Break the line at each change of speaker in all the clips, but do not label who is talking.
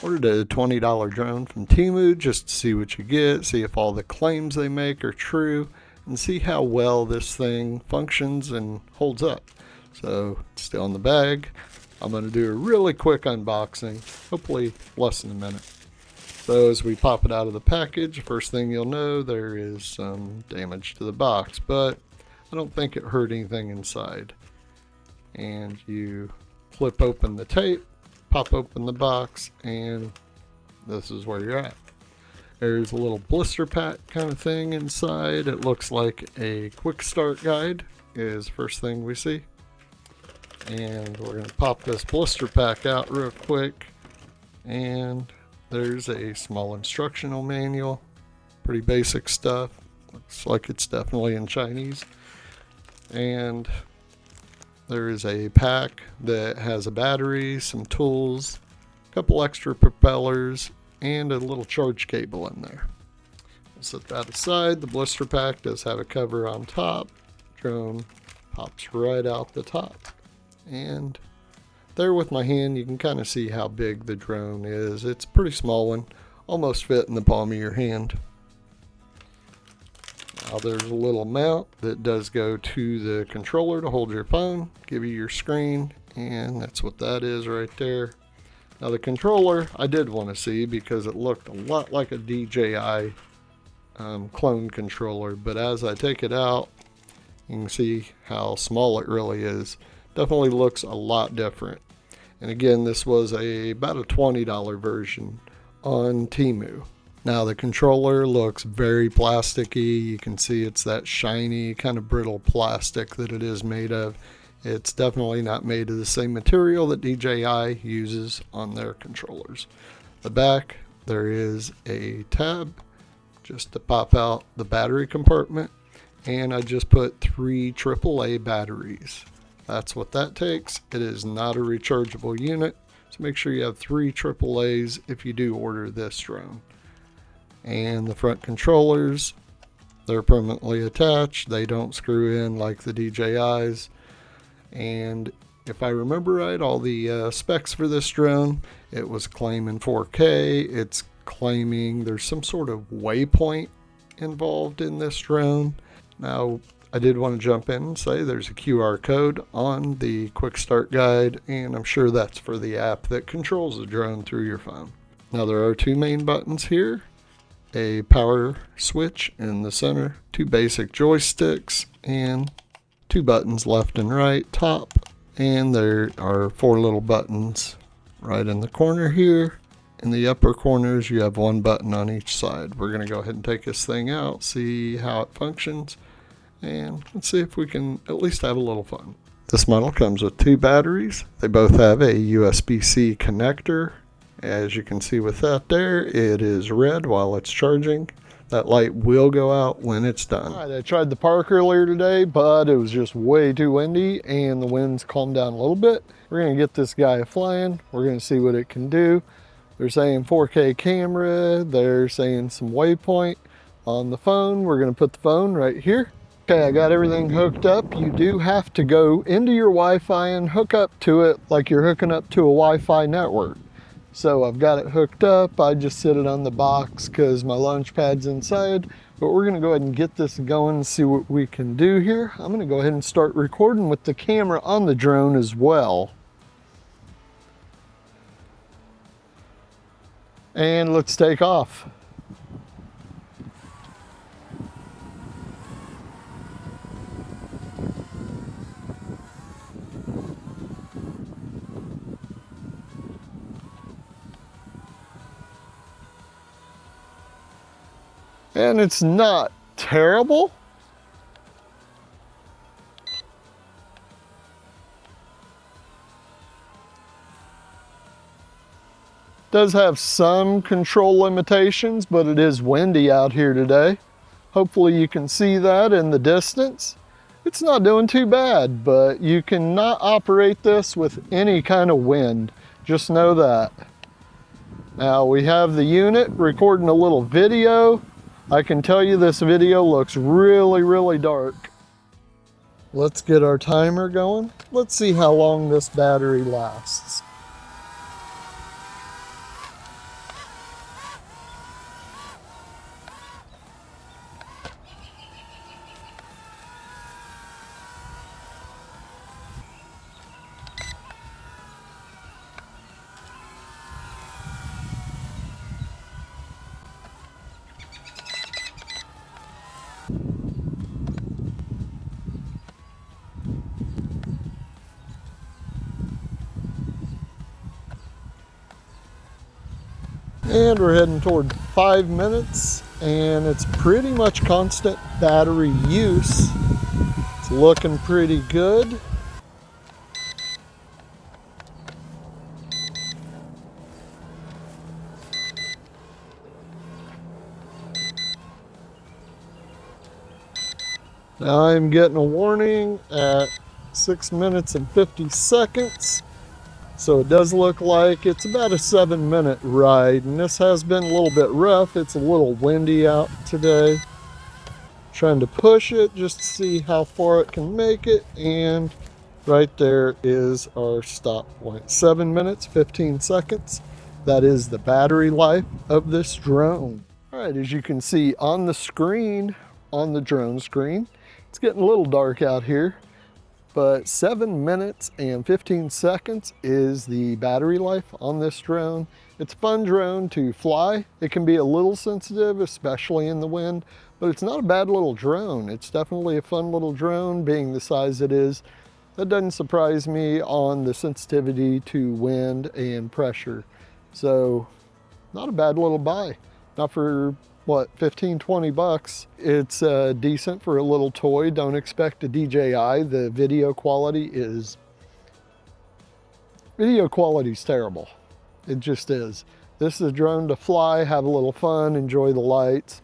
Ordered a $20 drone from Temu just to see what you get, see if all the claims they make are true, and see how well this thing functions and holds up. So it's still in the bag. I'm going to do a really quick unboxing, hopefully less than a minute. So as we pop it out of the package, first thing you'll know, there is some damage to the box, but I don't think it hurt anything inside. And you flip open the tape, pop open the box, and this is where you're at. There's a little blister pack kind of thing inside. It looks like a quick start guide is the first thing we see. And we're going to pop this blister pack out real quick. And there's a small instructional manual. Pretty basic stuff. Looks like it's definitely in Chinese. And there is a pack that has a battery, some tools, a couple extra propellers, and a little charge cable in there. We'll set that aside. The blister pack does have a cover on top. Drone pops right out the top. And there with my hand, you can kind of see how big the drone is. It's a pretty small one, almost fit in the palm of your hand. Now there's a little mount that does go to the controller to hold your phone, give you your screen, and that's what that is right there. Now the controller I did want to see because it looked a lot like a DJI clone controller, but as I take it out, you can see how small it really is. Definitely looks a lot different. And again, this was about a $20 version on Temu. Now the controller looks very plasticky. You can see it's that shiny kind of brittle plastic that it is made of. It's definitely not made of the same material that DJI uses on their controllers. The back, there is a tab just to pop out the battery compartment. And I just put 3 AAA batteries. That's what that takes. It is not a rechargeable unit, so make sure you have 3 AAAs if you do order this drone. And the front controllers, they're permanently attached. They don't screw in like the DJIs. And if I remember right, all the specs for this drone, it was claiming 4K. It's claiming there's some sort of waypoint involved in this drone. Now, I did want to jump in and say there's a QR code on the quick start guide, and I'm sure that's for the app that controls the drone through your phone. Now there are 2 main buttons here, a power switch in the center, 2 basic joysticks, and 2 buttons left and right, top, and there are 4 little buttons right in the corner here. In the upper corners you have 1 button on each side. We're going to go ahead and take this thing out, see how it functions. And let's see if we can at least have a little fun. This model comes with 2 batteries. They both have a USB-C connector. As you can see with that there, it is red while it's charging. That light will go out when it's done. All right, I tried the park earlier today, but it was just way too windy and the wind's calmed down a little bit. We're gonna get this guy flying. We're gonna see what it can do. They're saying 4K camera. They're saying some waypoint on the phone. We're gonna put the phone right here. Okay, I got everything hooked up. You do have to go into your Wi-Fi and hook up to it like you're hooking up to a Wi-Fi network. So I've got it hooked up. I just sit it on the box because my launch pad's inside. But we're gonna go ahead and get this going and see what we can do here. I'm gonna go ahead and start recording with the camera on the drone as well. And let's take off. And it's not terrible. Does have some control limitations, but it is windy out here today. Hopefully you can see that in the distance. It's not doing too bad, but you cannot operate this with any kind of wind. Just know that. Now we have the unit recording a little video. I can tell you this video looks really, really dark. Let's get our timer going. Let's see how long this battery lasts. And we're heading toward 5 minutes, and it's pretty much constant battery use. It's looking pretty good. Now I'm getting a warning at 6 minutes and 50 seconds. So it does look like it's about a 7-minute ride, and this has been a little bit rough. It's a little windy out today. Trying to push it just to see how far it can make it, and right there is our stop point. 7 minutes, 15 seconds. That is the battery life of this drone. All right, as you can see on the screen, on the drone screen, it's getting a little dark out here, but 7 minutes and 15 seconds is the battery life on this drone. It's a fun drone to fly. It can be a little sensitive, especially in the wind, but it's not a bad little drone. It's definitely a fun little drone, being the size it is. That doesn't surprise me on the sensitivity to wind and pressure. So not a bad little buy. Not for what, 15, 20 bucks. It's decent for a little toy. Don't expect a DJI. The video quality is terrible. It just is. This is a drone to fly, have a little fun, enjoy the lights.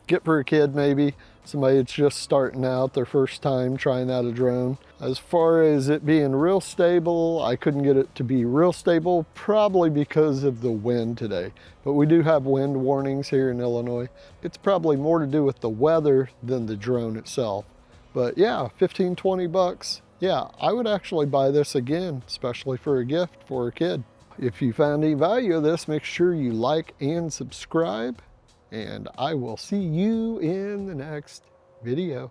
Get for a kid maybe, somebody that's just starting out, their first time trying out a drone. As far as it being real stable, I couldn't get it to be real stable, probably because of the wind today. But we do have wind warnings here in Illinois. It's probably more to do with the weather than the drone itself. But yeah, 15, 20 bucks. Yeah, I would actually buy this again, especially for a gift for a kid. If you found any value of this, make sure you like and subscribe, and I will see you in the next video.